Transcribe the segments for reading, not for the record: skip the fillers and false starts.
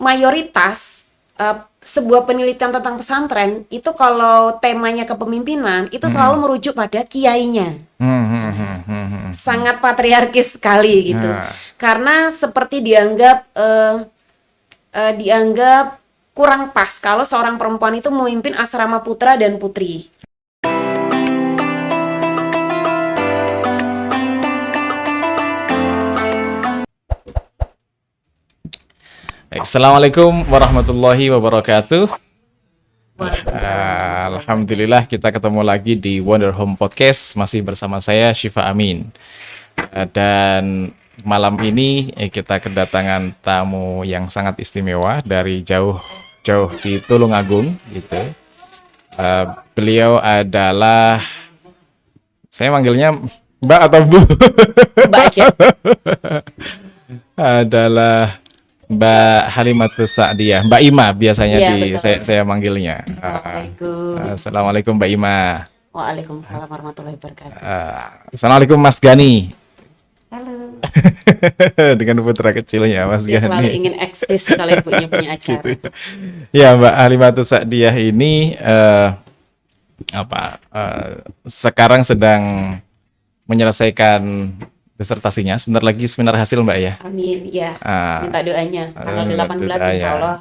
mayoritas sebuah penelitian tentang pesantren itu kalau temanya kepemimpinan itu selalu merujuk pada kiainya. Sangat patriarkis sekali gitu. Karena seperti dianggap kurang pas kalau seorang perempuan itu memimpin asrama putra dan putri. Assalamualaikum warahmatullahi wabarakatuh. Alhamdulillah kita ketemu lagi di Wonder Home Podcast, masih bersama saya Syifa Amin. Dan malam ini kita kedatangan tamu yang sangat istimewa dari jauh-jauh di Tulungagung gitu. Beliau adalah, saya manggilnya Mbak atau Bu? Mbak aja. Adalah Mbak Halimatus Sa'diyah, Mbak Ima biasanya saya manggilnya. Assalamualaikum Mbak Ima. Waalaikumsalam warahmatullahi wabarakatuh. Assalamualaikum Mas Gani. Halo. Dengan putra kecilnya Mas Dia Gani. selalu ingin eksis kalau ibunya punya acara. Ya, Mbak Halimatus Sa'diyah ini sekarang sedang menyelesaikan disertasinya. Sebentar lagi seminar hasil Mbak ya. Amin, ya. Minta doanya. Tanggal 18 insya Allah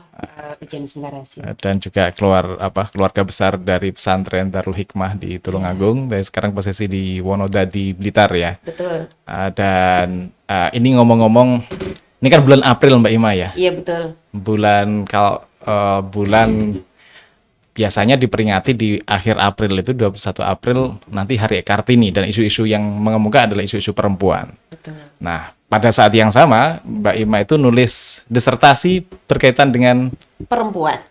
ujian seminar hasil. Dan juga keluarga besar dari pesantren Darul Hikmah di Tulungagung. Dan sekarang posisi di Wonodadi Blitar ya. Betul. Dan ini ngomong-ngomong, ini kan bulan April Mbak Ima ya. Iya betul. Bulan biasanya diperingati di akhir April itu 21 April nanti Hari Kartini, dan isu-isu yang mengemuka adalah isu-isu perempuan. Betul. Nah, pada saat yang sama Mbak Ima itu nulis disertasi berkaitan dengan perempuan.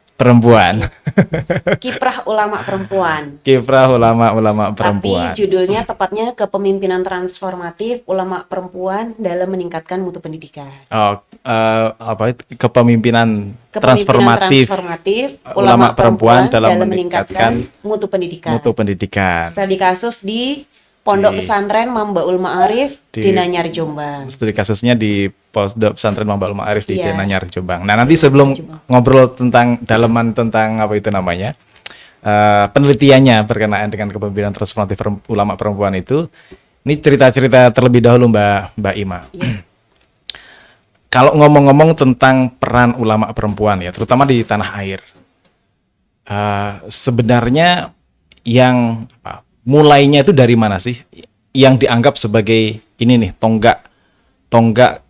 Kiprah ulama perempuan. Kiprah ulama perempuan. Tapi judulnya tepatnya Kepemimpinan Transformatif Ulama Perempuan dalam Meningkatkan Mutu Pendidikan. Kepemimpinan transformatif ulama perempuan dalam meningkatkan mutu pendidikan. Studi kasus di Pondok Pesantren Mambaul Ma'arif di Nanyar, Jombang. Studi kasusnya di Pondok Pesantren Mambaul Ma'arif di Nanyar, Jombang. Nah, nanti sebelum ngobrol tentang dalaman tentang penelitiannya berkenaan dengan kepemimpinan transformatif ulama perempuan itu, ini cerita-cerita terlebih dahulu Mbak Ima. Kalau ngomong-ngomong tentang peran ulama perempuan ya, terutama di tanah air, sebenarnya yang mulainya itu dari mana sih? Yang dianggap sebagai ini nih tonggak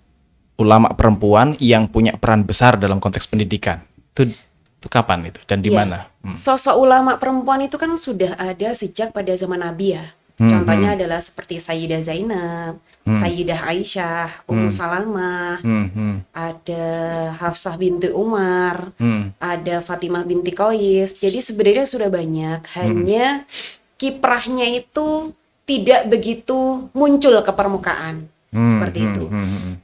ulama perempuan yang punya peran besar dalam konteks pendidikan. Itu kapan itu dan di mana? Sosok ulama perempuan itu kan sudah ada sejak pada zaman Nabi ya. Contohnya adalah seperti Sayyidah Zainab, Sayyidah Aisyah, Ummu Salamah, ada Hafsah binti Umar, ada Fatimah binti Qais. Jadi sebenarnya sudah banyak, hanya kiprahnya itu tidak begitu muncul ke permukaan. Seperti itu.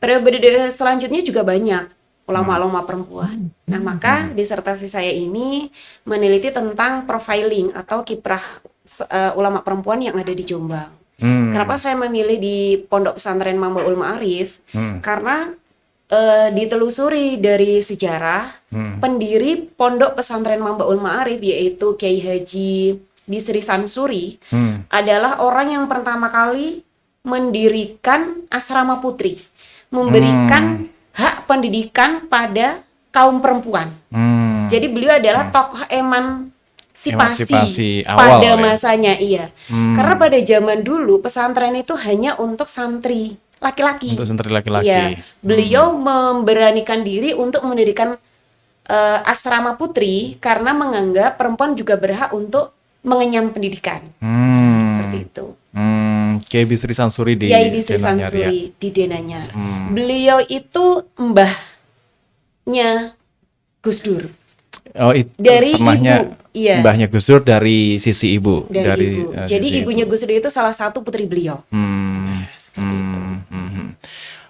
Periode selanjutnya juga banyak ulama-ulama perempuan. Nah, maka disertasi saya ini meneliti tentang profiling atau kiprah ulama perempuan yang ada di Jombang. Kenapa saya memilih di Pondok Pesantren Mambaul Ma'arif? Karena ditelusuri dari sejarah pendiri Pondok Pesantren Mambaul Ma'arif, yaitu Kiai Haji Bisri Sansuri, adalah orang yang pertama kali mendirikan asrama putri, memberikan hak pendidikan pada kaum perempuan. Jadi beliau adalah tokoh emansipasi pada masanya, Karena pada zaman dulu pesantren itu hanya untuk santri laki-laki. Untuk santri laki-laki. Iya. Beliau memberanikan diri untuk mendirikan asrama putri karena menganggap perempuan juga berhak untuk mengenyam pendidikan. Seperti itu. Kiai Bisri Sansuri di Denanyar. Beliau itu mbahnya Gus Dur. Dari ibu. Iya. Mbahnya Gus Dur dari sisi ibu. Dari ibu. Jadi ibunya Gus Dur itu salah satu putri beliau. Seperti itu.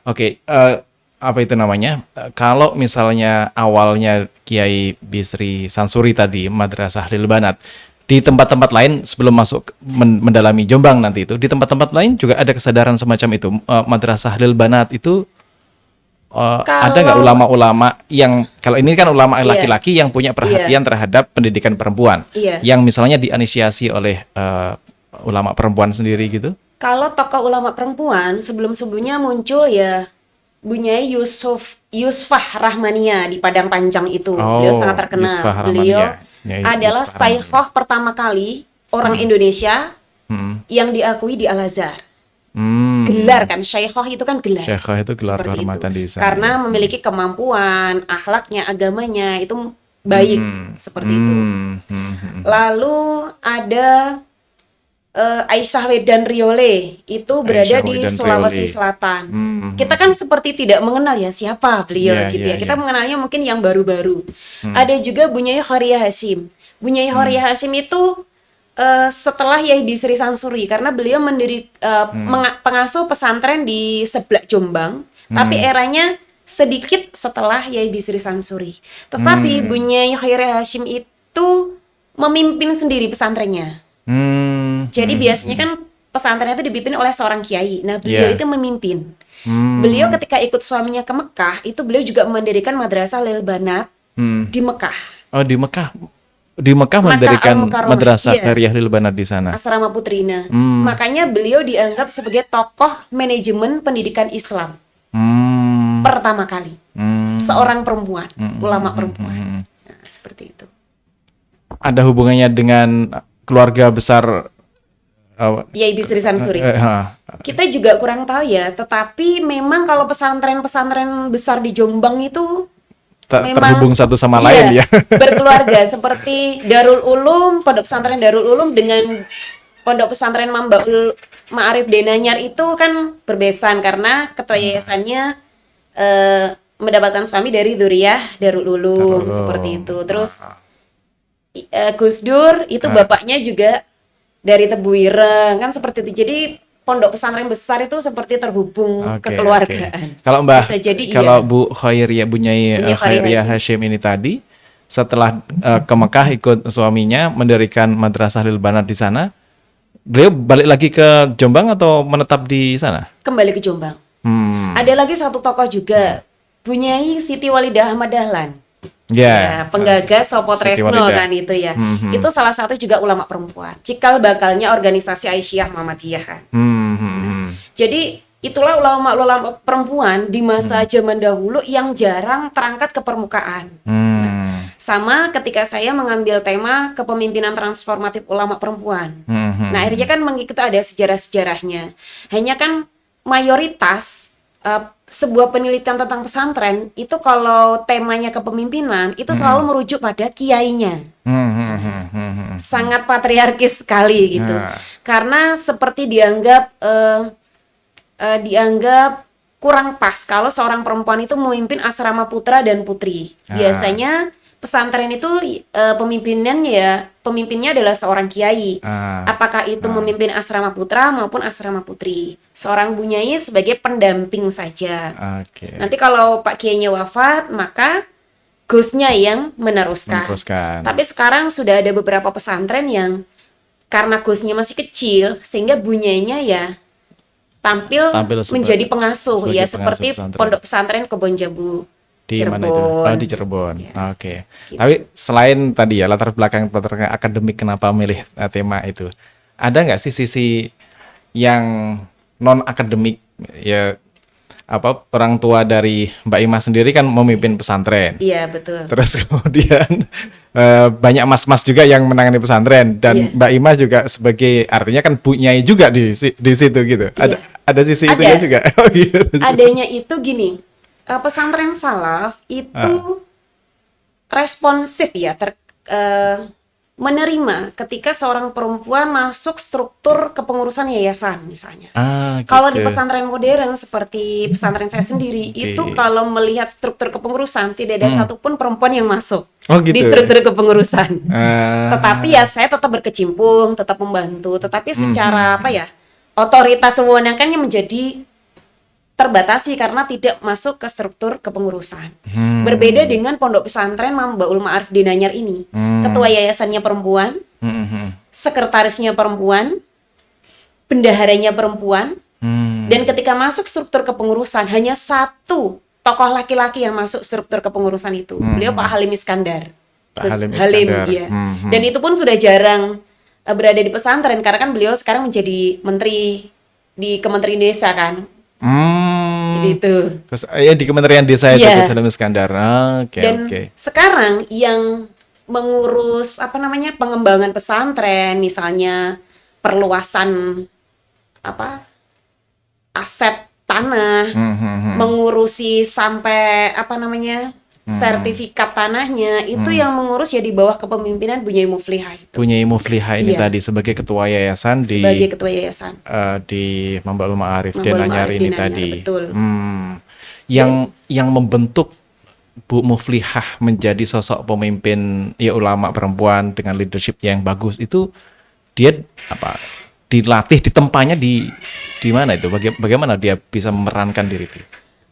Oke, kalau misalnya awalnya Kiai Bisri Sansuri tadi Madrasah Ahlil Banat, di tempat-tempat lain sebelum masuk mendalami Jombang nanti itu, di tempat-tempat lain juga ada kesadaran semacam itu, Madrasah Ahlil Banat itu ada nggak ulama-ulama yang, kalau ini kan ulama Iya. laki-laki yang punya perhatian terhadap pendidikan perempuan, Iya. yang misalnya diinisiasi oleh ulama perempuan sendiri gitu? Kalau tokoh ulama perempuan sebelum-sebelumnya muncul ya Bunyai Yusfah Rahmania di Padang Panjang itu. Beliau sangat terkenal. Yusfah Beliau Rahmania. Ya, adalah Yusfah Rahmania. Syaikhoh pertama kali orang Indonesia Hmm. yang diakui di Al-Azhar. Hmm. Gelar kan, Syaikhoh itu kan gelar. Syekhah itu gelar Seperti kehormatan di sana. Karena memiliki kemampuan, akhlaknya, agamanya itu baik seperti itu. Lalu ada Aisyah Wedan Riole itu berada Aisyah di Wedan Sulawesi Riole. Selatan. Kita kan seperti tidak mengenal ya siapa beliau Iya, gitu iya, ya. Kita iya. mengenalnya mungkin yang baru-baru. Ada juga Bunyai Horia Hashim. Bunyai Horia Hashim itu setelah Yai Bisri Sansuri, karena beliau pengasuh pesantren di sebelah Jombang, tapi eranya sedikit setelah Yai Bisri Sansuri. Tetapi Bunyai Horia Hashim itu memimpin sendiri pesantrennya. Jadi biasanya kan pesantren itu dipimpin oleh seorang kiai. Nah, beliau itu memimpin. Beliau ketika ikut suaminya ke Mekah, itu beliau juga mendirikan madrasah Lil Banat di Mekah. Oh, di Mekah. Di Mekah mendirikan Al-Mukarramah. madrasah Iya. Khairiyah Lil Banat di sana. Asrama Putrina. Makanya beliau dianggap sebagai tokoh manajemen pendidikan Islam pertama kali. Seorang perempuan, ulama perempuan. Nah, seperti itu. Ada hubungannya dengan keluarga besar Yai Bisri Sansuri. Kita juga kurang tahu ya, tetapi memang kalau pesantren-pesantren besar di Jombang itu memang terhubung satu sama iya, lain ya. berkeluarga seperti Darul Ulum, Pondok Pesantren Darul Ulum dengan Pondok Pesantren Mambaul Ma'arif Denanyar itu kan berbesan karena ketua yayasannya mendapatkan suami dari Dzurriyyah Darul Ulum seperti itu. Terus Gus Dur itu bapaknya juga dari Tebu Ireng kan seperti itu. Jadi pondok pesantren besar itu seperti terhubung kekeluargaan. Kalau Mbak, bisa jadi kalau Bu Khairiyah, Bunyai Khairiyah Hashim ini tadi setelah ke Mekah ikut suaminya mendirikan madrasah Lil Banat di sana, beliau balik lagi ke Jombang atau menetap di sana? Kembali ke Jombang. Ada lagi satu tokoh juga, Bunyai Siti Walidah Ahmad Dahlan. Ya, penggagas Sopo Tresno kan itu ya. Itu salah satu juga ulama perempuan. Cikal bakalnya organisasi Aisyah Muhammadiyah kan. Nah, jadi itulah ulama-ulama perempuan di masa zaman dahulu yang jarang terangkat ke permukaan. Nah, sama ketika saya mengambil tema kepemimpinan transformatif ulama perempuan. Nah, akhirnya kan mengikuti ada sejarah-sejarahnya. Hanya kan mayoritas sebuah penelitian tentang pesantren itu kalau temanya kepemimpinan itu selalu merujuk pada kiainya. Sangat patriarkis sekali gitu. Karena seperti dianggap kurang pas kalau seorang perempuan itu memimpin asrama putra dan putri. Biasanya pesantren itu pemimpinnya adalah seorang kiai. Apakah itu memimpin asrama putra maupun asrama putri. Seorang bunyai sebagai pendamping saja. Nanti kalau Pak Kiainya wafat, maka gusnya yang meneruskan. Tapi sekarang sudah ada beberapa pesantren yang karena gusnya masih kecil, sehingga bunyainya ya tampil menjadi pengasuh ya, seperti Pondok Pesantren Kebon Jambu. Di Cirebon. mana itu? Oh, di Cirebon. Ya. Gitu. Tapi selain tadi ya latar belakang akademik kenapa milih tema itu, ada nggak sih sisi yang non akademik ya? Orang tua dari Mbak Ima sendiri kan memimpin pesantren. Iya, betul. Terus kemudian banyak mas-mas juga yang menangani pesantren dan Mbak Ima juga sebagai artinya kan Bu Nyai juga di situ gitu. Ada sisi itunya juga. Adanya itu gini. Pesantren salaf itu responsif ya menerima ketika seorang perempuan masuk struktur kepengurusan yayasan misalnya. Gitu. Kalau di pesantren modern seperti pesantren saya sendiri itu kalau melihat struktur kepengurusan tidak ada satupun perempuan yang masuk di struktur kepengurusan. Tetapi ya saya tetap berkecimpung, tetap membantu, tetapi secara otoritas wewenangnya menjadi terbatasi karena tidak masuk ke struktur kepengurusan. Berbeda dengan Pondok Pesantren Mambaul Ma'arif Denanyar ini. Ketua yayasannya perempuan, sekretarisnya perempuan, bendaharanya perempuan, dan ketika masuk struktur kepengurusan hanya satu tokoh laki-laki yang masuk struktur kepengurusan itu. Beliau Pak Halim Iskandar. Pak Gus Halim Halim, Iskandar. iya. Dan itu pun sudah jarang berada di pesantren karena kan beliau sekarang menjadi menteri di Kementerian Desa kan. Jadi itu. Terus ya di Kementerian Desa itu Iya. Gus Halim Iskandar. Oke, Dan oke. sekarang yang mengurus pengembangan pesantren, misalnya perluasan aset tanah, mengurusi sampai sertifikat tanahnya, itu yang mengurus ya di bawah kepemimpinan Bu Nyai Muflihah itu Punya Muflihah ini Iya. tadi sebagai ketua yayasan sebagai ketua yayasan. di Mambalul Ma'arif Mambalul Denanyar Ma'arif ini Denanyar, tadi. betul. Yang membentuk Bu Muflihah menjadi sosok pemimpin ya ulama perempuan dengan leadership yang bagus itu dia dilatih ditempanya di mana itu? Bagaimana dia bisa memerankan diri itu?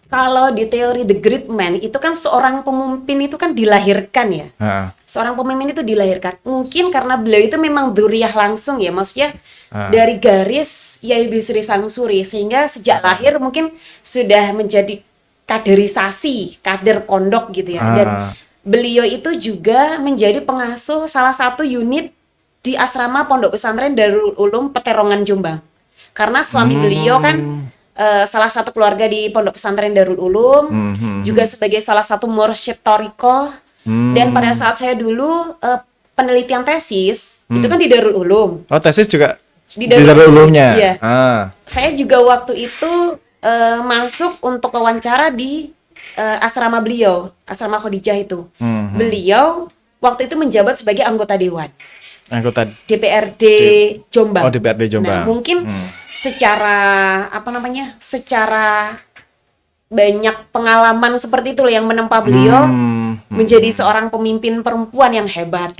Kalau di teori The Great Man itu kan seorang pemimpin itu kan dilahirkan ya. Seorang pemimpin itu dilahirkan. Mungkin karena beliau itu memang dzurriyyah langsung ya, maksudnya dari garis Yai Bisri Sansuri, sehingga sejak lahir mungkin sudah menjadi kaderisasi, kader pondok gitu ya. Dan beliau itu juga menjadi pengasuh salah satu unit di asrama Pondok Pesantren Darul Ulum Peterongan Jombang. Karena suami beliau kan salah satu keluarga di Pondok Pesantren Darul Ulum, juga sebagai salah satu mursyid thariqah. Dan pada saat saya dulu penelitian tesis, itu kan di Darul Ulum. Oh, tesis juga Di di Darul Ulumnya. Iya. Saya juga waktu itu masuk untuk wawancara di asrama beliau, asrama Khadijah itu. Beliau waktu itu menjabat sebagai anggota dewan. Anggota DPRD Jombang. Oh, DPRD Jombang. Nah, mungkin secara secara banyak pengalaman seperti itu loh yang menempa beliau menjadi seorang pemimpin perempuan yang hebat.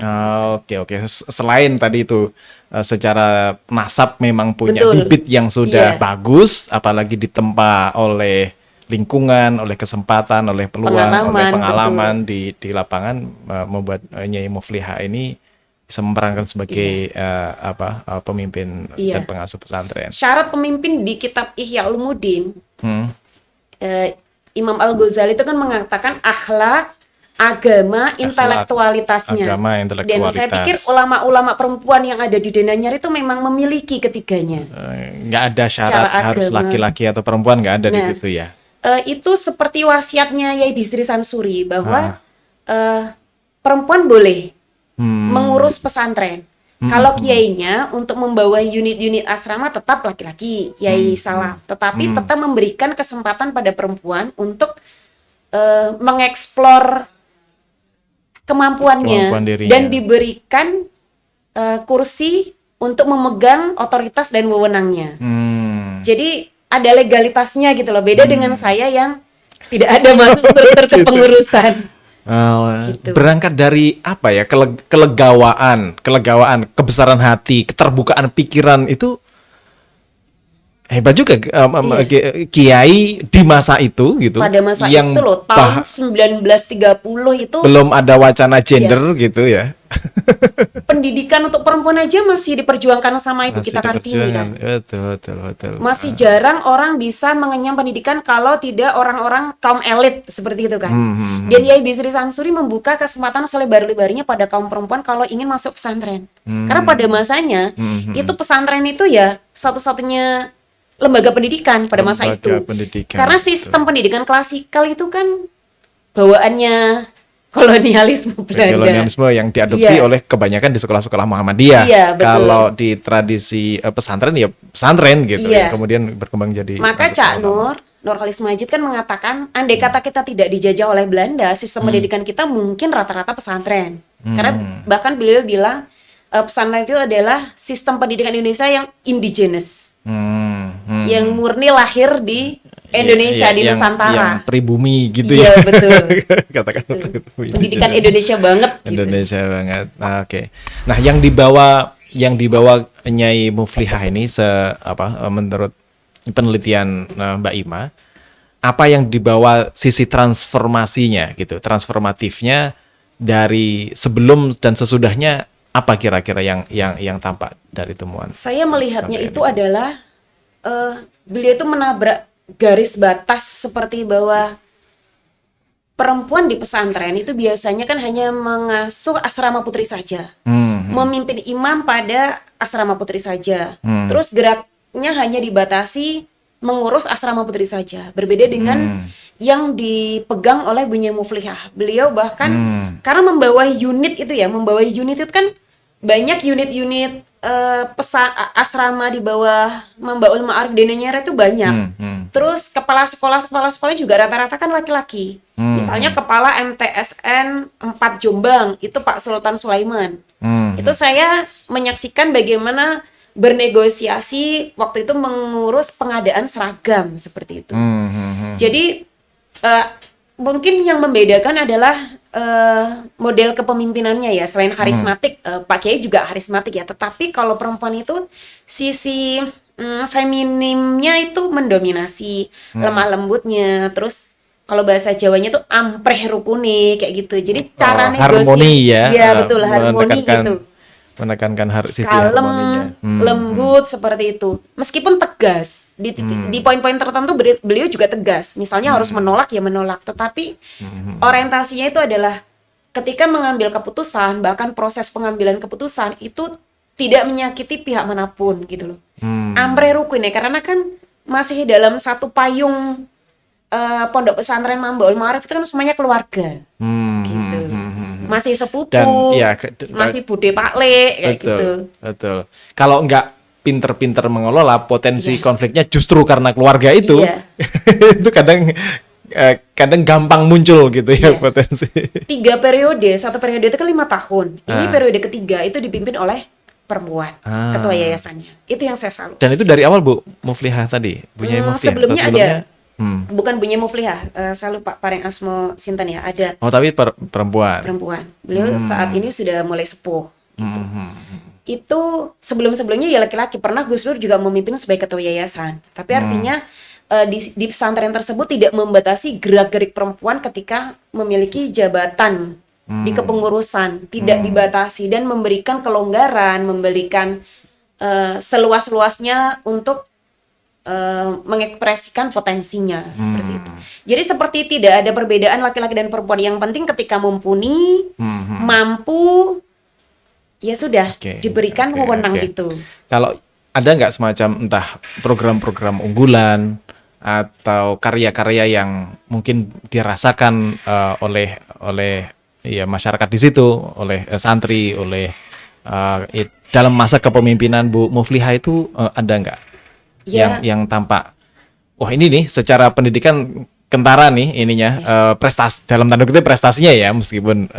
Oke. Selain tadi itu secara nasab memang punya Betul. bibit yang sudah Iya. bagus, apalagi ditempa oleh lingkungan, oleh kesempatan, oleh peluang, oleh pengalaman di lapangan, membuat Nyai Muflihah ini bisa memerankan sebagai pemimpin dan pengasuh pesantren. Syarat pemimpin di kitab Ihya Ulumuddin, Imam Al-Ghazali itu kan mengatakan akhlak, agama, intelektualitasnya. Agama, Dan intelektualitas. saya pikir ulama-ulama perempuan yang ada di Denanyar itu memang memiliki ketiganya. Nggak ada syarat Secara harus agama. laki-laki atau perempuan, nggak ada di Nah, situ ya. Itu seperti wasiatnya Yai Bisri Sansuri bahwa perempuan boleh mengurus pesantren. Kalau kiainya untuk membawa unit-unit asrama tetap laki-laki, Yai Salaf, tetapi tetap memberikan kesempatan pada perempuan untuk mengeksplor kemampuannya Kemampuan dirinya. dan diberikan kursi untuk memegang otoritas dan wewenangnya. Jadi ada legalitasnya gitu loh. Beda dengan saya yang tidak ada masuk struktur kepengurusan. Gitu. Berangkat dari apa ya, kelegawaan, kebesaran hati, keterbukaan pikiran itu hebat juga kiai di masa itu gitu. Pada masa yang itu loh, tahun 1930 itu belum ada wacana gender gitu ya. pendidikan untuk perempuan aja masih diperjuangkan sama Ibu Masih kita Kartini kan. Betul. Masih jarang orang bisa mengenyam pendidikan kalau tidak orang-orang kaum elit seperti itu kan. Dan Yai Bisri Sansuri membuka kesempatan selebar-lebarnya pada kaum perempuan kalau ingin masuk pesantren. Karena pada masanya itu pesantren itu ya satu-satunya lembaga pendidikan pada masa Lembaga itu. pendidikan, Karena sistem pendidikan klasikal itu kan bawaannya kolonialisme Belanda. Kolonialisme yang diadopsi Iya. oleh kebanyakan di sekolah-sekolah Muhammadiyah. Iya, betul. Kalau di tradisi pesantren ya pesantren gitu Iya. ya. Kemudian berkembang jadi Maka Cak Nur Khalis Majid kan mengatakan, andai kata kita tidak dijajah oleh Belanda, sistem pendidikan kita mungkin rata-rata pesantren. Karena bahkan beliau bilang pesantren itu adalah sistem pendidikan Indonesia yang indigenous, yang murni lahir di Indonesia, di Nusantara. Yang pribumi gitu Iya, ya. betul. Katakan Betul. pribumi. Pendidikan Indonesia banget gitu. Indonesia banget. Nah, oke. Nah, yang dibawa Nyai Muflihah ini menurut penelitian Mbak Ima, apa yang dibawa sisi transformasinya gitu, transformatifnya dari sebelum dan sesudahnya, apa kira-kira yang tampak dari temuan? Saya melihatnya sampai itu adalah beliau itu menabrak garis batas seperti bahwa perempuan di pesantren itu biasanya kan hanya mengasuh asrama putri saja, memimpin imam pada asrama putri saja. Terus geraknya hanya dibatasi mengurus asrama putri saja. Berbeda dengan yang dipegang oleh Bunyai Muflihah. Beliau bahkan karena membawahi unit itu itu kan banyak unit-unit asrama di bawah Mambaul Ma'arif Denanyar itu banyak. Terus kepala sekolah juga rata-rata kan laki-laki. Misalnya kepala MTSN 4 Jombang itu Pak Sultan Sulaiman. Itu saya menyaksikan bagaimana bernegosiasi waktu itu mengurus pengadaan seragam seperti itu. Jadi mungkin yang membedakan adalah model kepemimpinannya ya. Selain karismatik, Pak Kiai juga karismatik ya. Tetapi kalau perempuan itu sisi feminimnya itu mendominasi, lemah lembutnya. Terus kalau bahasa Jawanya tuh ampreh rukune kayak gitu. Jadi cara negosiasi harmoni ya. Iya betul, harmoni gitu. Menekankan sisi Kalem, harmoninya. lembut seperti itu. Meskipun tegas di poin-poin tertentu beliau juga tegas. Misalnya harus menolak ya menolak. Tetapi orientasinya itu adalah ketika mengambil keputusan, bahkan proses pengambilan keputusan itu tidak menyakiti pihak manapun gitu loh. Amre rukun ya, karena kan masih dalam satu payung pondok pesantren Mambaul Ma'arif itu kan semuanya keluarga. Gitu. Masih sepupu, Dan, ya, masih bude pakle kayak betul, gitu. Betul. Kalau nggak pinter-pinter mengelola, potensi Iya. konfliknya justru karena keluarga itu, Iya. itu kadang gampang muncul gitu ya Iya. potensi. 3 periode, satu periode itu kan 5 tahun. Ini periode ketiga itu dipimpin oleh perempuan, ketua yayasannya. Itu yang saya salut. Dan itu dari awal Bu Muflihah tadi, Bunyai Muflihah. Sebelumnya Atau ada, bukan Bunyai Muflihah, saya lupa Pareng Asmo Sinten ya, ada Oh tapi perempuan. Beliau saat ini sudah mulai sepuh. Gitu. Itu sebelum-sebelumnya ya laki-laki. Pernah Gus Dur juga memimpin sebagai ketua yayasan. Tapi artinya di pesantren tersebut tidak membatasi gerak-gerik perempuan ketika memiliki jabatan di kepengurusan, tidak dibatasi dan memberikan kelonggaran, memberikan seluas-luasnya untuk mengekspresikan potensinya seperti itu. Jadi seperti tidak ada perbedaan laki-laki dan perempuan. Yang penting ketika mumpuni, mampu, ya sudah diberikan wewenang itu. Kalau ada nggak semacam entah program-program unggulan atau karya-karya yang mungkin dirasakan oleh ya masyarakat di situ, oleh santri, oleh dalam masa kepemimpinan Bu Muflihah itu ada nggak yang tampak wah ini nih secara pendidikan kentara nih ininya prestasi dalam tanda kutip prestasinya ya meskipun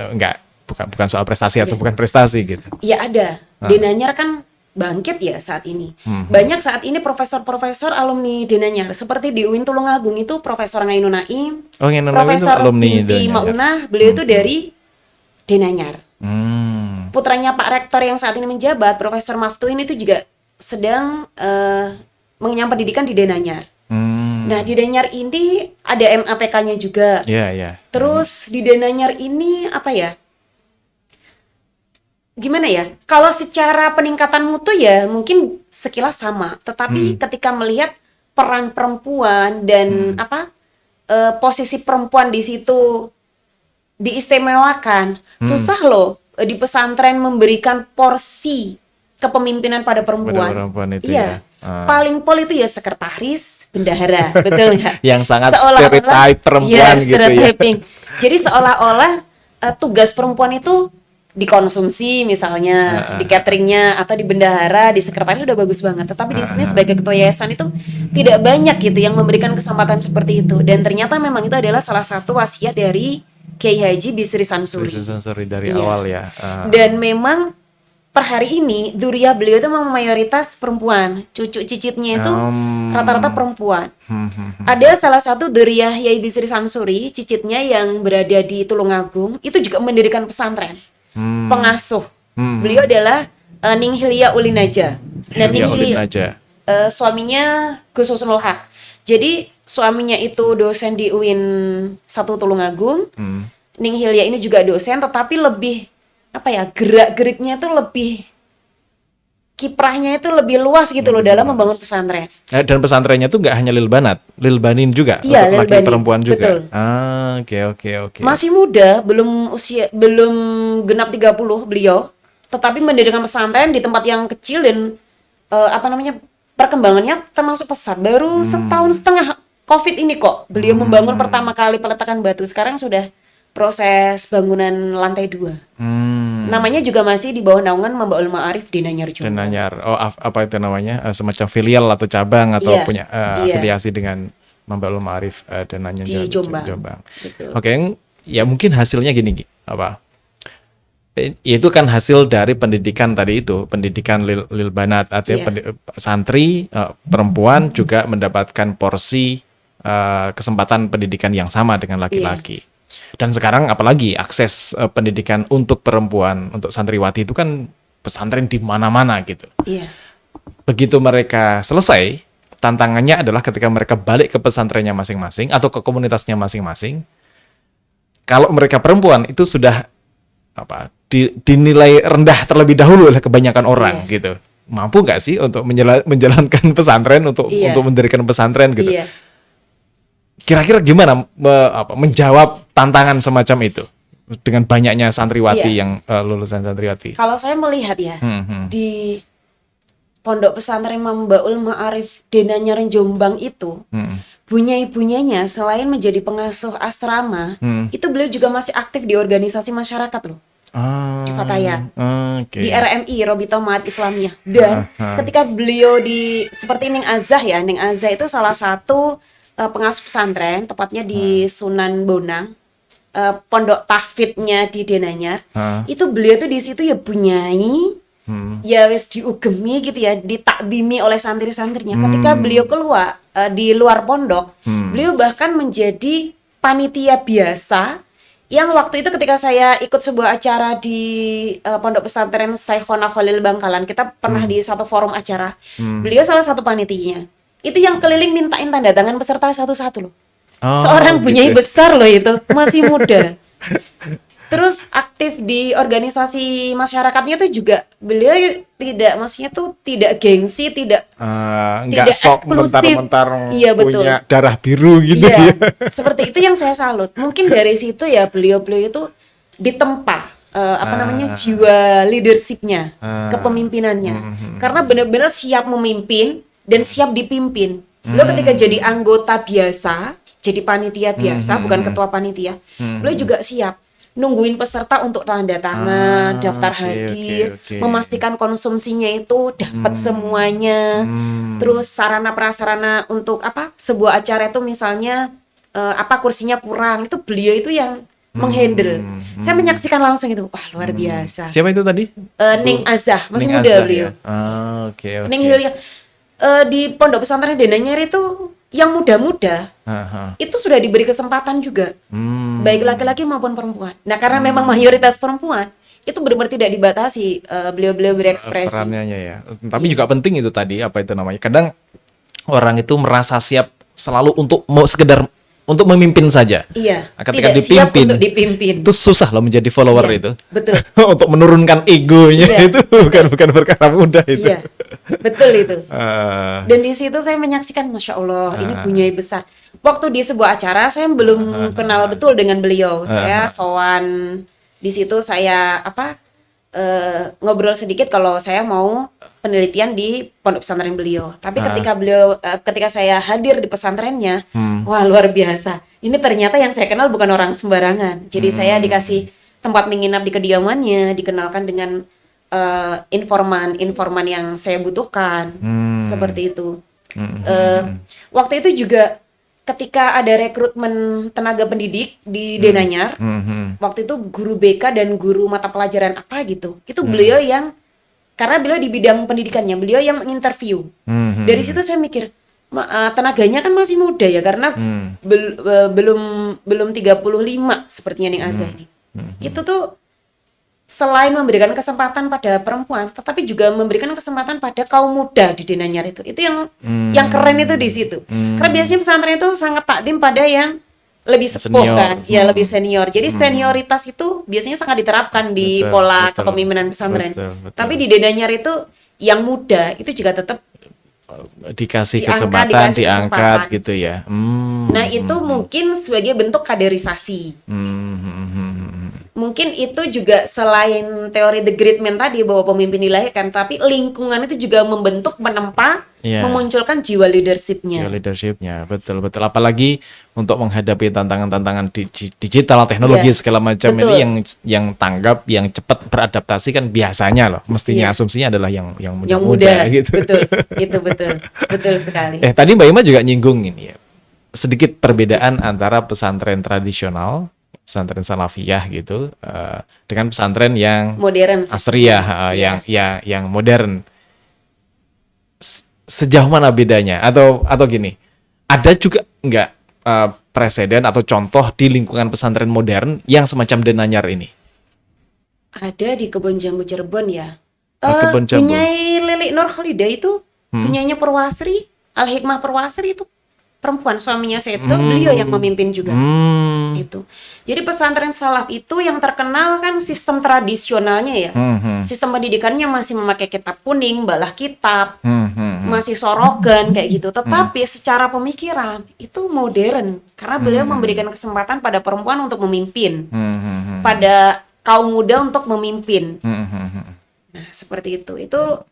bukan soal prestasi atau bukan prestasi gitu. Ya ada. Denanyar kan bangkit ya saat ini. Banyak saat ini profesor-profesor alumni Denanyar seperti di UIN Tulungagung itu Profesor Ngainun Naim, Profesor Binti Maunah, beliau itu dari Denanyar. Putranya Pak Rektor yang saat ini menjabat, Profesor Maftuin itu juga sedang mengenyam pendidikan di Denanyar. Nah di Denanyar ini ada MAPK-nya juga. Terus di Denanyar ini apa ya? Gimana ya? Kalau secara peningkatan mutu ya mungkin sekilas sama. Tetapi ketika melihat peran perempuan dan posisi perempuan di situ diistimewakan, susah loh di pesantren memberikan porsi kepemimpinan pada perempuan. Itu iya. Paling pol itu ya sekretaris, bendahara, betul nggak? Yang sangat stereotype perempuan gitu ya. Jadi seolah-olah tugas perempuan itu dikonsumsi misalnya di cateringnya atau di bendahara, di sekretaris udah bagus banget. Tetapi di sini sebagai ketua yayasan itu tidak banyak gitu yang memberikan kesempatan seperti itu. Dan ternyata memang itu adalah salah satu wasiat dari Kiai Haji Bisri Sansuri. Dari awal ya. Dan memang per hari ini dzurriyyah beliau itu memang mayoritas perempuan. Cucu cicitnya itu rata-rata perempuan. Ada salah satu dzurriyyah Yai Bisri Sansuri, cicitnya yang berada di Tulungagung, itu juga mendirikan pesantren. Pengasuh. Beliau adalah Ning Hilya Ulinaja. Dan Ning Hilya suaminya Gus Husnul Haq. Jadi suaminya itu dosen di UIN 1 Tulungagung. Ning Hilya ini juga dosen, tetapi lebih gerak-geriknya tuh lebih kiprahnya itu lebih luas gitu loh dalam membangun pesantren. Dan pesantrennya tuh nggak hanya Lil Banat, Lil Banin juga, Iya, untuk Lil laki Banin. perempuan juga. Betul. Oke. Masih muda, belum genap 30 beliau, tetapi mendirikan pesantren di tempat yang kecil dan perkembangannya termasuk pesat. Baru setahun setengah COVID ini kok beliau membangun pertama kali peletakan batu. Sekarang sudah proses bangunan lantai 2. Namanya juga masih di bawah naungan Mambaul Ma'arif di Nanyar Jombang. Nanyar. Apa itu namanya? Semacam filial atau cabang atau Iya, punya iya. afiliasi dengan Mambaul Ma'arif dan Nanyar Di Jombang. Betul. Oke, ya mungkin hasilnya gini, apa? Itu kan hasil dari pendidikan tadi itu, pendidikan Lil Banat, artinya Iya. santri perempuan juga mendapatkan porsi kesempatan pendidikan yang sama dengan laki-laki. Dan sekarang apalagi akses pendidikan untuk perempuan, untuk santriwati itu kan pesantren di mana-mana gitu. Iya. Begitu mereka selesai, tantangannya adalah ketika mereka balik ke pesantrennya masing-masing atau ke komunitasnya masing-masing. Kalau mereka perempuan itu sudah dinilai rendah terlebih dahulu oleh kebanyakan orang gitu. Mampu nggak sih untuk menjalankan pesantren, untuk mendirikan pesantren gitu? Iya. Kira-kira gimana menjawab tantangan semacam itu dengan banyaknya santriwati yang lulusan santriwati? Kalau saya melihat ya, di Pondok Pesantren Mambaul Ma'arif di Nanyar Jombang itu, bunyai-bunyainya selain menjadi pengasuh asrama, itu beliau juga masih aktif di organisasi masyarakat loh. Di Fatayat, di RMI, Robito Maat Islamiyah. Dan ketika beliau seperti Ning Azah ya, Ning Azah itu salah satu pengasuh pesantren, tepatnya di Sunan Bonang, pondok tahfidnya di Denanyar. Itu beliau tuh di situ ya bunyai, ya wis diugemi gitu ya, ditakdimi oleh santri-santrinya. Ketika beliau keluar di luar pondok, beliau bahkan menjadi panitia biasa. Yang waktu itu ketika saya ikut sebuah acara di Pondok Pesantren Syekhona Khalil Bangkalan, kita pernah di satu forum acara, beliau salah satu panitianya. Itu yang keliling mintain tanda tangan peserta satu-satu loh. Seorang bunyai besar loh itu, masih muda. Terus aktif di organisasi masyarakatnya tuh juga beliau maksudnya tuh tidak gengsi, tidak sok eksklusif. mentar-mentar Iya, betul. punya darah biru gitu ya. Seperti itu yang saya salut. Mungkin dari situ ya beliau itu ditempa jiwa leadershipnya, kepemimpinannya. Karena benar-benar siap memimpin dan siap dipimpin. Beliau ketika jadi anggota biasa, jadi panitia biasa, bukan ketua panitia, beliau juga siap nungguin peserta untuk tanda tangan, daftar hadir, memastikan konsumsinya itu dapat semuanya. Terus sarana prasarana untuk sebuah acara itu misalnya kursinya kurang, itu beliau itu yang menghandle. Saya menyaksikan langsung itu, wah luar biasa. Siapa itu tadi? Ning Azah, masih Ning muda Azah, beliau. Ya? Ning Hilya di Pondok Pesantren Denanyar itu yang muda-muda itu sudah diberi kesempatan juga, baik laki-laki maupun perempuan. Nah karena memang mayoritas perempuan, itu benar-benar tidak dibatasi beliau-beliau berekspresi. Perannya ya. Tapi juga penting itu tadi, apa itu namanya? Kadang orang itu merasa siap selalu sekedar untuk memimpin saja. Iya. Ketika tidak siap untuk dipimpin. Itu susah loh menjadi follower itu. Betul. Untuk menurunkan egonya itu bukan perkara mudah itu. Iya. Betul itu. Dan di situ saya menyaksikan, masya Allah, ini bunyai besar. Waktu di sebuah acara saya belum kenal betul dengan beliau. Saya sowan di situ, saya ngobrol sedikit kalau saya mau penelitian di pondok pesantren beliau. Tapi ketika saya hadir di pesantrennya, wah luar biasa. Ini ternyata yang saya kenal bukan orang sembarangan. Jadi saya dikasih tempat menginap di kediamannya, dikenalkan dengan informan yang saya butuhkan, seperti itu. Waktu itu juga ketika ada rekrutmen tenaga pendidik di Denanyar, waktu itu guru BK dan guru mata pelajaran apa gitu, itu beliau yang, karena beliau di bidang pendidikannya, beliau yang menginterview. Dari situ saya mikir, tenaganya kan masih muda ya, karena belum 35 sepertinya Ning Azah ini. Itu tuh selain memberikan kesempatan pada perempuan, tetapi juga memberikan kesempatan pada kaum muda di Denanyar itu. Itu yang keren itu di situ. Karena biasanya pesantren itu sangat takdim pada yang lebih sepuh kan, ya lebih senior. Jadi senioritas itu biasanya sangat diterapkan di pola kepemimpinan pesantren. Tapi di Denanyar itu yang muda itu juga tetap dikasih dikasih diangkat kesempatan. gitu ya. Nah, itu mungkin sebagai bentuk kaderisasi. Mungkin itu juga selain teori the great man tadi bahwa pemimpin dilahirkan, tapi lingkungan itu juga membentuk, menempa, Iya. memunculkan jiwa leadership-nya. Leadershipnya, betul. Apalagi untuk menghadapi tantangan-tantangan digital, teknologi Iya, segala macam betul. ini yang tanggap, yang cepat beradaptasi kan biasanya loh. Mestinya Iya. asumsinya adalah yang Yang muda-muda muda, gitu. betul, itu betul sekali. Tadi Mbak Ima juga nyinggung ini ya. Sedikit perbedaan antara pesantren tradisional, pesantren salafiyah gitu, dengan pesantren yang Modern asriyah, sistemnya. yang modern. Sejauh mana bedanya? Atau gini, ada juga nggak preseden atau contoh di lingkungan pesantren modern yang semacam Denanyar ini? Ada di Kebon Jambu Cirebon ya. Kebon Jambu. Bunyai Lilik Nur Khalidah itu, bunyainya Purwasri, Al Hikmah Purwasri itu perempuan, suaminya Seto, beliau yang memimpin juga. Itu. Jadi pesantren salaf itu yang terkenal kan sistem tradisionalnya ya. Sistem pendidikannya masih memakai kitab kuning, balah kitab, masih sorogan kayak gitu. Tetapi secara pemikiran itu modern karena beliau memberikan kesempatan pada perempuan untuk memimpin, pada kaum muda untuk memimpin. Nah, seperti itu. Itu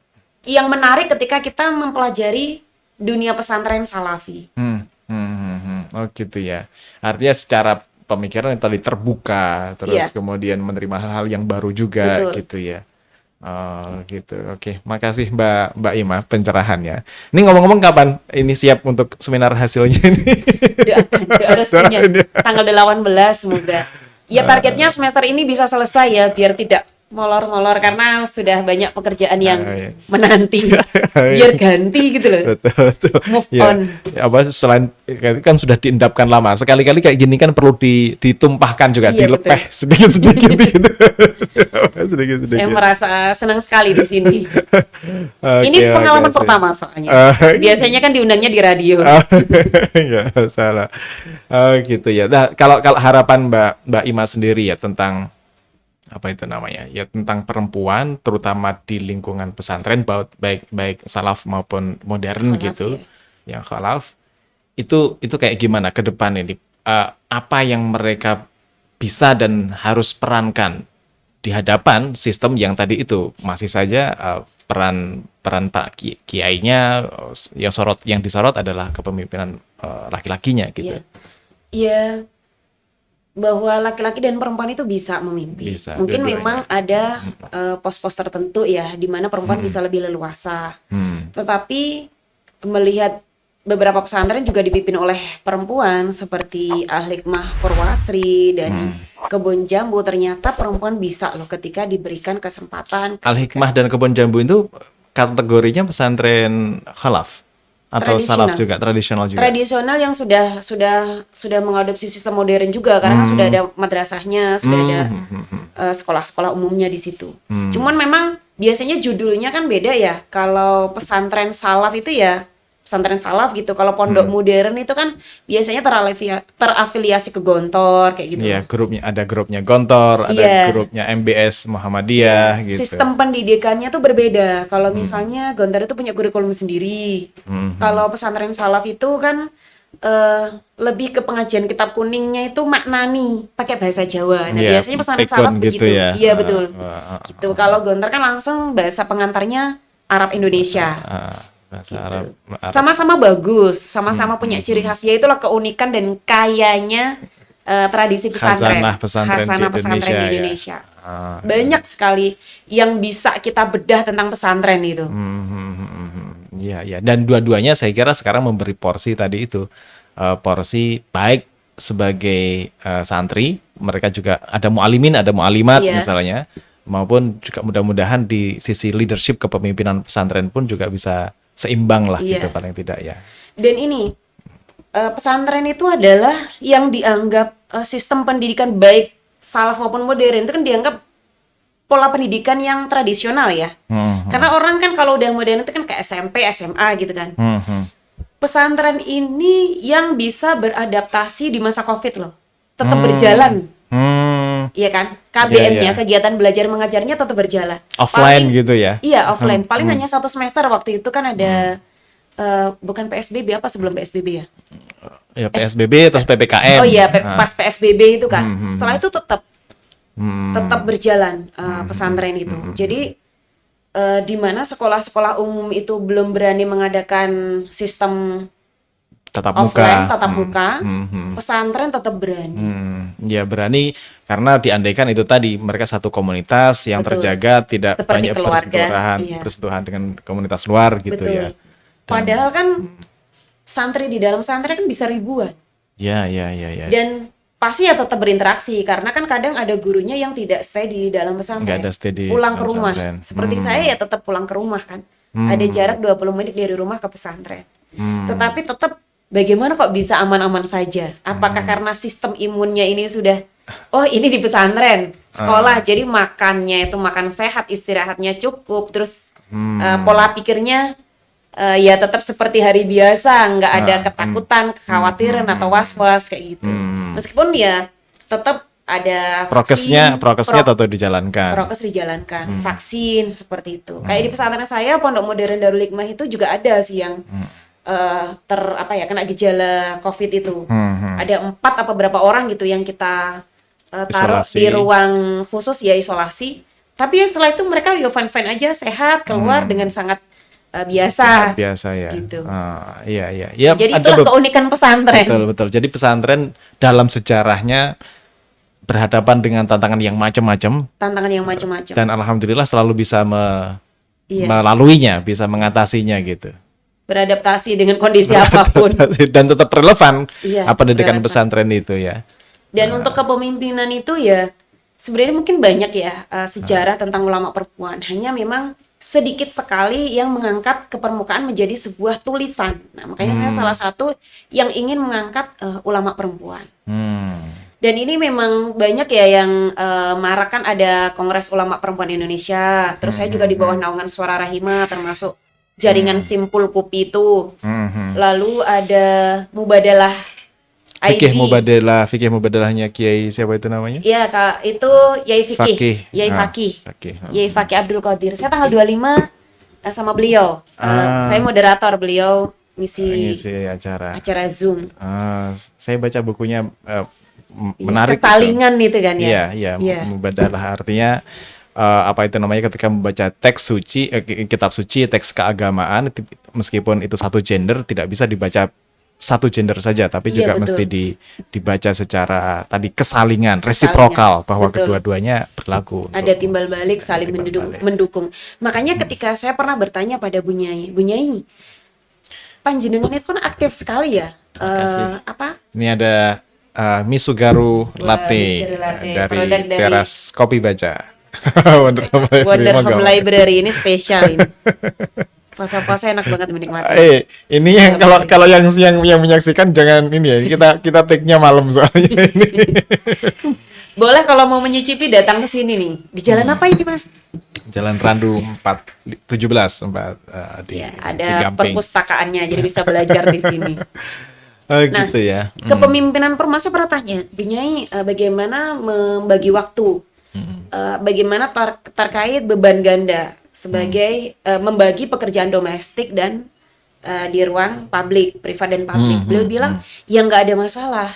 yang menarik ketika kita mempelajari dunia pesantren salafi. Oh gitu ya. Artinya secara pemikiran yang tadi terbuka, terus Iya. kemudian menerima hal-hal yang baru juga. Betul. Gitu ya. Oh gitu. Oke, makasih Mbak Ima pencerahannya. Ini ngomong-ngomong kapan ini siap untuk seminar hasilnya ini? Doa restunya tanggal 18 semoga. Ya targetnya semester ini bisa selesai ya biar tidak molor-molor karena sudah banyak pekerjaan yang iya. menanti. Biar ganti gitu loh. Betul. Move Ya, on. apa selain kan sudah diendapkan lama, sekali-kali kayak gini kan perlu ditumpahkan juga, Iya, dilepeh betul. sedikit-sedikit gitu. Sedikit-sedikit. Saya merasa senang sekali di sini. Oke, Ini pengalaman makasih. pertama soalnya. Biasanya kan diundangnya di radio. Ya, salah. Oh, gitu ya. Nah, kalau harapan Mbak Ima sendiri ya tentang apa itu namanya? Ya tentang perempuan terutama di lingkungan pesantren baik salaf maupun modern Khalaf, gitu. ya. Yang khalaf itu kayak gimana ke depan ini? Apa yang mereka bisa dan harus perankan di hadapan sistem yang tadi itu masih saja peran Pak Kiainya yang disorot adalah kepemimpinan laki-lakinya gitu. Iya. Bahwa laki-laki dan perempuan itu bisa memimpin. Bisa, Mungkin dua-duanya. memang ada pos-pos tertentu ya di mana perempuan bisa lebih leluasa. Tetapi melihat beberapa pesantren juga dipimpin oleh perempuan seperti Al Hikmah Purwasri dan Kebon Jambu, ternyata perempuan bisa loh ketika diberikan kesempatan. Al Hikmah dan Kebon Jambu itu kategorinya pesantren khalaf atau salaf juga, tradisional juga. Tradisional yang sudah mengadopsi sistem modern juga karena kan sudah ada madrasahnya, sudah ada sekolah-sekolah umumnya di situ. Cuman memang biasanya judulnya kan beda ya. Kalau pesantren salaf itu ya pesantren salaf gitu. Kalau pondok modern itu kan biasanya terafiliasi ke Gontor kayak gitu. Iya, ada grupnya Gontor, ada Iya. grupnya MBS Muhammadiyah gitu. Sistem pendidikannya tuh berbeda. Kalau misalnya Gontor itu punya kurikulum sendiri. Kalau pesantren salaf itu kan lebih ke pengajian kitab kuningnya itu maknani pakai bahasa Jawa. Nah, Iya, biasanya pesantren pikun salaf gitu begitu. ya. Iya, betul. Gitu. Gitu. Kalau Gontor kan langsung bahasa pengantarnya Arab Indonesia. Bahasa Gitu. Arab. Sama-sama bagus, sama-sama punya ciri khas. Ya itulah keunikan dan kayanya tradisi pesantren. Khazanah pesantren di pesantren di Indonesia, Indonesia. Banyak sekali yang bisa kita bedah tentang pesantren itu. Iya, iya. Dan dua-duanya saya kira sekarang memberi porsi tadi itu. Porsi baik sebagai santri, mereka juga ada mu'alimin, ada mu'alimat Iya. misalnya, maupun juga mudah-mudahan di sisi leadership kepemimpinan pesantren pun juga bisa seimbang lah Iya. gitu paling tidak ya. Dan ini pesantren itu adalah yang dianggap sistem pendidikan baik salaf maupun modern itu kan dianggap pola pendidikan yang tradisional ya. Karena orang kan kalau udah modern itu kan ke SMP, SMA gitu kan. Pesantren ini yang bisa beradaptasi di masa COVID loh. Tetap berjalan. iya kan? KBM-nya, Iya, iya. kegiatan belajar mengajarnya tetap berjalan. Offline Paling gitu ya? iya offline. Paling hanya 1 semester waktu itu kan ada bukan PSBB apa sebelum PSBB ya? Ya PSBB terus PPKM. Oh iya, Nah. pas PSBB itu kan. Hmm. Setelah itu tetap berjalan pesantren itu. Jadi di mana sekolah-sekolah umum itu belum berani mengadakan sistem Tatap offline, muka. tatap muka, Hmm. pesantren tetap berani. Ya berani karena diandaikan itu tadi mereka satu komunitas yang Betul. terjaga, tidak Seperti banyak keluarga, iya. bersentuhan dengan komunitas luar gitu Betul. ya. Padahal kan santri di dalam santri kan bisa ribuan. Ya. Dan pasti ya tetap berinteraksi karena kan kadang ada gurunya yang tidak stay di dalam pesantren. Nggak ada stay di Pulang ke dalam rumah. pesantren. Seperti saya ya tetap pulang ke rumah kan. Ada jarak 20 menit dari rumah ke pesantren. Tetapi tetap bagaimana kok bisa aman-aman saja? Apakah karena sistem imunnya ini sudah ini di pesantren, sekolah jadi makannya itu makan sehat, istirahatnya cukup, terus pola pikirnya ya tetap seperti hari biasa, nggak ada ketakutan, kekhawatiran atau was-was kayak gitu. Meskipun ya tetap ada vaksin, prokesnya tetap dijalankan. prokes dijalankan, vaksin seperti itu. Kayak di pesantren saya, Pondok Modern Darul Hikmah itu juga ada sih yang kena gejala COVID itu. Ada 4 apa berapa orang gitu yang kita taruh Isolasi. di ruang khusus ya isolasi. Tapi ya setelah itu mereka ya fine-fine aja, sehat, keluar dengan sangat biasa. Sangat biasa ya. Gitu. Iya. Ya, Jadi ada itulah keunikan pesantren. Betul. Jadi pesantren dalam sejarahnya berhadapan dengan tantangan yang macam-macam Tantangan yang macam-macam. dan alhamdulillah selalu bisa Iya. melaluinya, bisa mengatasinya gitu. Beradaptasi dengan kondisi apapun. Dan tetap relevan Iya, pendidikan relevan. pesantren itu ya. Dan untuk kepemimpinan itu ya sebenarnya mungkin banyak ya sejarah tentang ulama perempuan. Hanya memang sedikit sekali yang mengangkat ke permukaan menjadi sebuah tulisan. Nah, makanya saya salah satu yang ingin mengangkat ulama perempuan. Dan ini memang banyak ya yang marak kan ada Kongres Ulama Perempuan Indonesia. Terus saya juga di bawah naungan Suara Rahimah termasuk jaringan Simpul Kupi itu. Lalu ada Mubadalah Fikih ID. mubadalahnya Kiai siapa itu namanya? Iya Kak, itu Yai Fikih. Fakih. Yai Ah, Fakih. Fakih. Yai Fakih Abdul Qadir. Saya tanggal 25 sama beliau. Saya moderator, beliau Ngisi acara. acara Zoom. Saya baca bukunya Iya, menarik. Kesalingan itu kan ya. Iya. Mubadalah artinya apa itu namanya ketika membaca teks suci, kitab suci, teks keagamaan, meskipun itu satu gender, tidak bisa dibaca satu gender saja, tapi Iya, juga betul. mesti dibaca secara tadi kesalingan, resiprokal, bahwa betul. kedua-duanya berlaku. Ada timbal balik saling timbal balik. mendukung. Makanya ketika saya pernah bertanya pada Bu Nyai, panjenengan itu kan aktif sekali ya. Makasih. Apa? Ini ada Misugaru Wah, Latte Misugaru Latte, dari produk dari- Teras Kopi Baca. Wonder Wonder Monggo. Home Library ini spesial ini. Puasa-puasa enak banget menikmati. Ini yang kalau yang menyaksikan jangan ini ya. Kita take-nya malam soalnya ini. Boleh kalau mau menyicipi datang ke sini nih. Di jalan apa ini, Mas? Jalan Randu 17 di Ya, di ada Gamping. perpustakaannya jadi bisa belajar di sini. Nah, Gitu ya. Kepemimpinan perempuan saya pernah tanya, Bu Nyai, bagaimana membagi waktu? Bagaimana terkait beban ganda sebagai membagi pekerjaan domestik dan di ruang publik, privat dan publik. Beliau bilang, ya nggak ada masalah.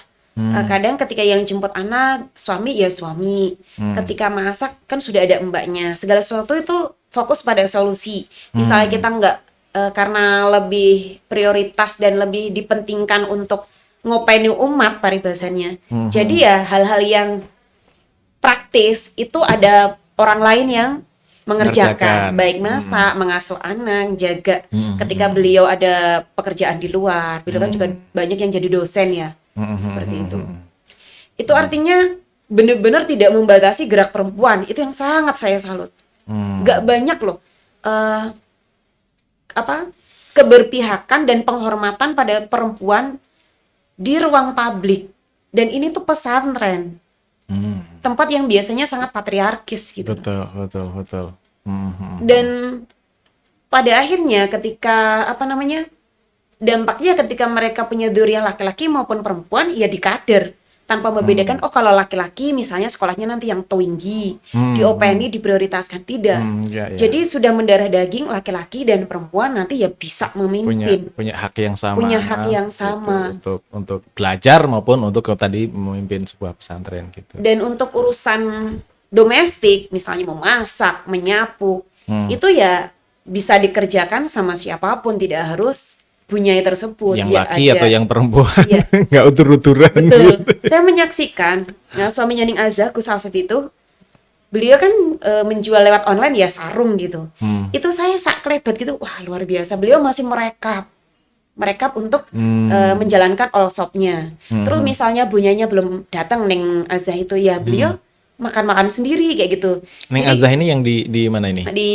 Kadang ketika yang jemput anak, suami ya suami. Ketika masak kan sudah ada mbaknya. Segala sesuatu itu fokus pada solusi. Misalnya kita nggak karena lebih prioritas dan lebih dipentingkan untuk ngopeni umat paribasannya. Jadi ya hal-hal yang praktis itu ada orang lain yang mengerjakan, Mengerjakan. baik masak, mengasuh anak, jaga. Ketika beliau ada pekerjaan di luar, beliau kan juga banyak yang jadi dosen ya, seperti itu. Itu artinya benar-benar tidak membatasi gerak perempuan. Itu yang sangat saya salut. Gak banyak loh keberpihakan dan penghormatan pada perempuan di ruang publik. Dan ini tuh pesantren. Tempat yang biasanya sangat patriarkis gitu. Betul. Dan pada akhirnya ketika dampaknya ketika mereka punya dzurriyyah laki-laki maupun perempuan ya dikader. tanpa membedakan, oh kalau laki-laki misalnya sekolahnya nanti yang tinggi, di OPNI diprioritaskan, tidak. Ya, ya. Jadi sudah mendarah daging laki-laki dan perempuan nanti ya bisa memimpin. Punya hak yang sama. Punya hak yang sama. Gitu, untuk belajar maupun untuk tadi memimpin sebuah pesantren gitu. Dan untuk urusan domestik, misalnya memasak, menyapu, itu ya bisa dikerjakan sama siapapun, tidak harus bunyai tersebut. Yang ya, laki ada. atau yang perempuan, Ya. nggak utur-uturan. Betul. Saya menyaksikan, suaminya Ning Azah, Gus Hafif itu, beliau kan menjual lewat online ya sarung gitu. Itu saya sak klebat gitu, wah luar biasa. Beliau masih merekap untuk menjalankan all shop-nya. Terus misalnya bunyanya belum datang Ning Azah itu ya beliau makan-makan sendiri kayak gitu. Ning Jadi, Azah ini yang di mana ini? di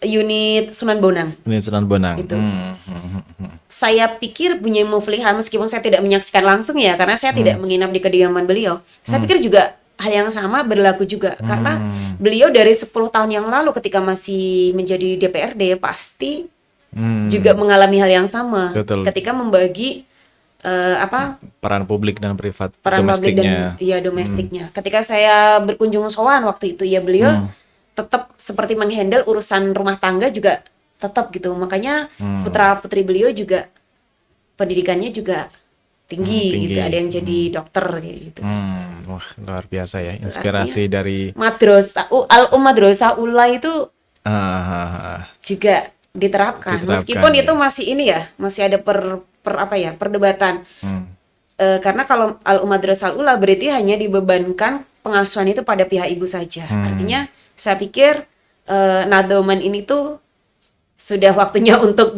unit Sunan Bonang. Unit Sunan Bonang. Itu. Saya pikir Bunyai Muflihah, meskipun saya tidak menyaksikan langsung ya, karena saya tidak menginap di kediaman beliau. Saya pikir juga hal yang sama berlaku juga, karena beliau dari 10 tahun yang lalu ketika masih menjadi DPRD pasti juga mengalami hal yang sama. Betul. Ketika membagi Peran publik dan privat peran publik domestiknya. dan ya domestiknya. Ketika saya berkunjung sowan waktu itu ya beliau tetap seperti menghandle urusan rumah tangga juga tetap gitu. Makanya putra putri beliau juga pendidikannya juga tinggi gitu. Ada yang jadi dokter kayak gitu. Wah, luar biasa ya. Inspirasi dari Madrasah Madrasah Ula itu juga diterapkan. Meskipun ya. itu masih ini ya, masih ada perdebatan. Karena kalau Madrasah Ula berarti hanya dibebankan pengasuhan itu pada pihak ibu saja. Artinya saya pikir Nadoman ini tuh sudah waktunya untuk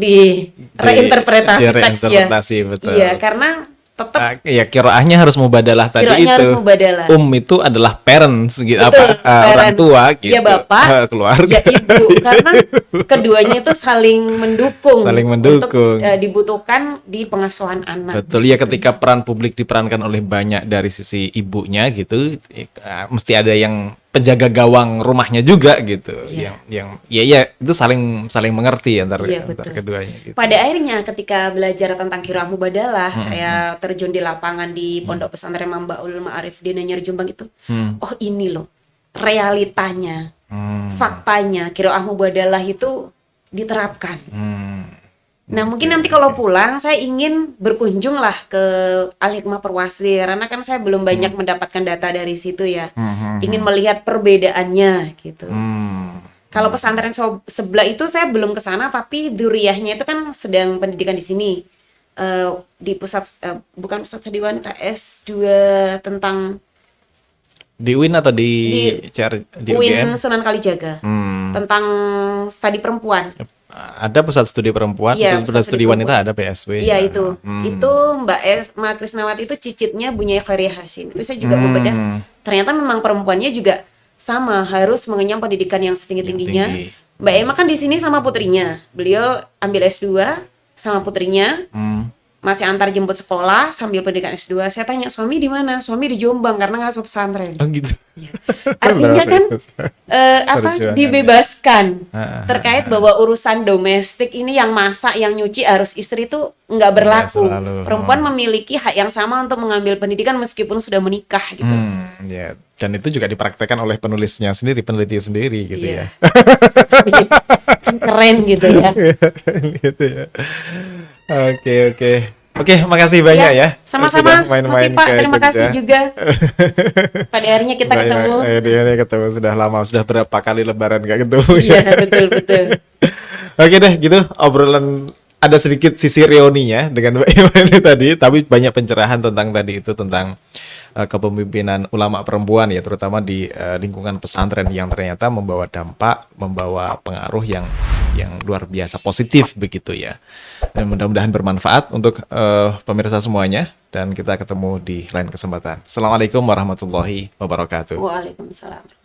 reinterpretasi teks ya. Betul. Iya, karena tetap ya qiraahnya harus mubadalah tadi qiraahnya itu. harus mubadalah. Itu adalah parents gitu, Betul, orang parents. tua gitu. Ya bapak, keluarga. ya ibu, karena keduanya itu saling mendukung. Saling mendukung. Untuk dibutuhkan di pengasuhan anak. Betul ya, ketika peran publik diperankan oleh banyak dari sisi ibunya gitu, mesti ada yang penjaga gawang rumahnya juga gitu. Iya. Yang ya itu saling mengerti antar keduanya gitu. Pada akhirnya ketika belajar tentang qiraah mubadalah, saya terjun di lapangan di Pondok Pesantren Mambaul Ma'arif di Nanyar Jombang itu. Oh, ini loh realitanya. Faktanya qiraah mubadalah itu diterapkan. Nah, mungkin nanti kalau pulang saya ingin berkunjung lah ke Al-Hikmah Perwasri, karena kan saya belum banyak mendapatkan data dari situ ya. Ingin melihat perbedaannya gitu. Kalau pesantren sebelah itu saya belum ke sana, tapi duriyahnya itu kan sedang pendidikan di sini. Di bukan pusat studi wanita, S2 tentang di UIN atau di UIN UGM? Sunan Kalijaga. Tentang studi perempuan. Ada pusat studi perempuan, Iya, pusat studi wanita ada PSW. Iya itu. Itu Mbak Krisnawati itu cicitnya Bunyai Khairiyah Hasyim. Itu saya juga membedah. Ternyata memang perempuannya juga sama, harus mengenyam pendidikan yang setinggi-tingginya. Mbak Emma kan di sini sama putrinya. Beliau ambil S2 sama putrinya. Masih antar jemput sekolah sambil pendidikan S2. Saya tanya, suami di mana? Suami di Jombang karena ngasuh pesantren. Oh gitu. Ya. Artinya kan dibebaskan terkait bahwa urusan domestik ini yang masak, yang nyuci harus istri itu nggak berlaku. Perempuan memiliki hak yang sama untuk mengambil pendidikan meskipun sudah menikah gitu. Ya. Dan itu juga dipraktekkan oleh penulisnya sendiri, peneliti sendiri gitu ya. Kan keren gitu ya. Gitu ya. Oke, makasih banyak ya. Sama-sama, main-main Pak. ke Terima Jogja. kasih juga. Pada akhirnya kita ketemu. Akhirnya ketemu, sudah lama, sudah berapa kali lebaran gak ketemu. Iya, betul. Oke deh, gitu obrolan ada sedikit sisi reuninya dengan Mbak Iwan tadi, tapi banyak pencerahan tentang tadi itu, tentang kepemimpinan ulama perempuan ya, terutama di lingkungan pesantren yang ternyata membawa dampak, membawa pengaruh yang luar biasa positif begitu ya. Dan mudah-mudahan bermanfaat untuk pemirsa semuanya, dan kita ketemu di lain kesempatan. Assalamualaikum warahmatullahi wabarakatuh. Waalaikumsalam.